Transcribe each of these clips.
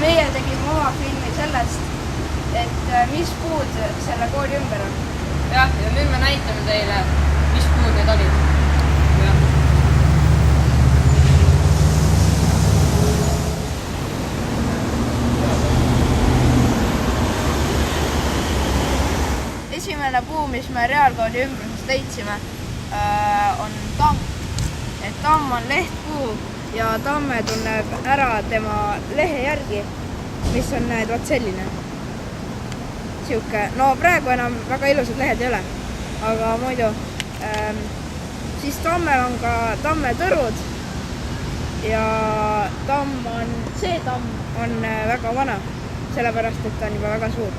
meie tegime oma filmi sellest, et mis puud selle kooli ümber on. Jah, ja nüüd me näitame teile, mis puud need olid. Esimene puu, mis me reaalkooli ümbrusest leidsime, on tamm. Et tamm on lehtpuu ja tamme tunneb ära tema lehe järgi, mis on vaat selline. No praegu enam väga ilusad lehed ei ole, aga muidu. Siis tammel on ka tammetõrud ja see tamm on väga vana, sellepärast et ta on juba väga suur.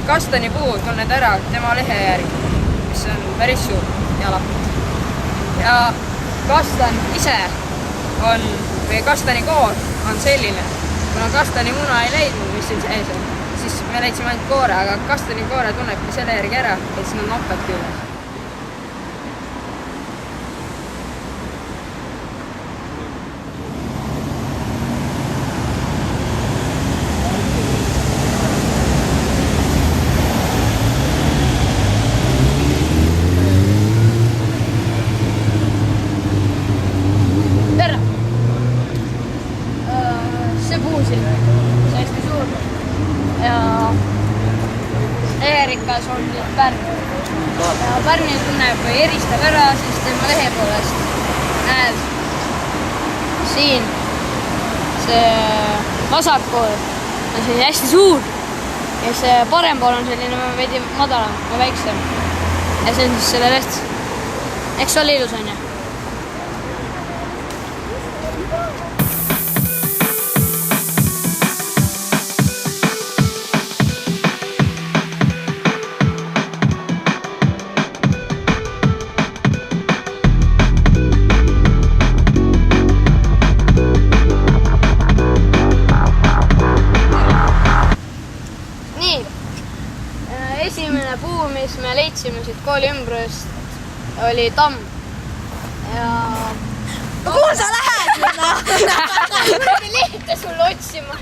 Kastanipuu tunned ära tema lehe järgi, mis on päris suur jala. Ja kastan ise või kastanikoor on selline, kuna kastanimuna ei leidnud, mis siin sees on, siis me leidsime ainult koore, aga kastanikoore tunnebki selle järgi ära, et siin on noped küljes. See hästi suur ja leherikas on pärn ja pärni tunneb või eristab ära siis tema lehe poolest. Näed, siin see vasak pool on siis hästi suur ja see parem pool on selline veidi madalam või väiksem ja see on siis selle leht. Eks ole ilus on ju? Esimene puu, mis me leidsime siit kooli ümbrust, oli tamm. Ja... Kuhu sa lähed? Kuradi lihtne sulle otsima.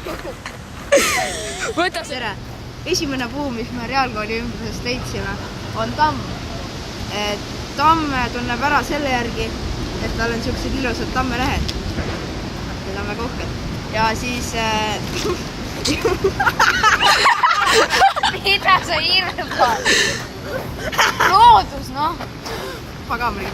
Võta tere. Esimene puu, mis me reaalkooli ümbrusest leidsime, on tamm. Tamm tunneb ära selle järgi, et tal on siuksed ilusad tammelehed. Need on väga uhked. Ja siis... Mida sa hirmad? Loodus, noh. Pagamari.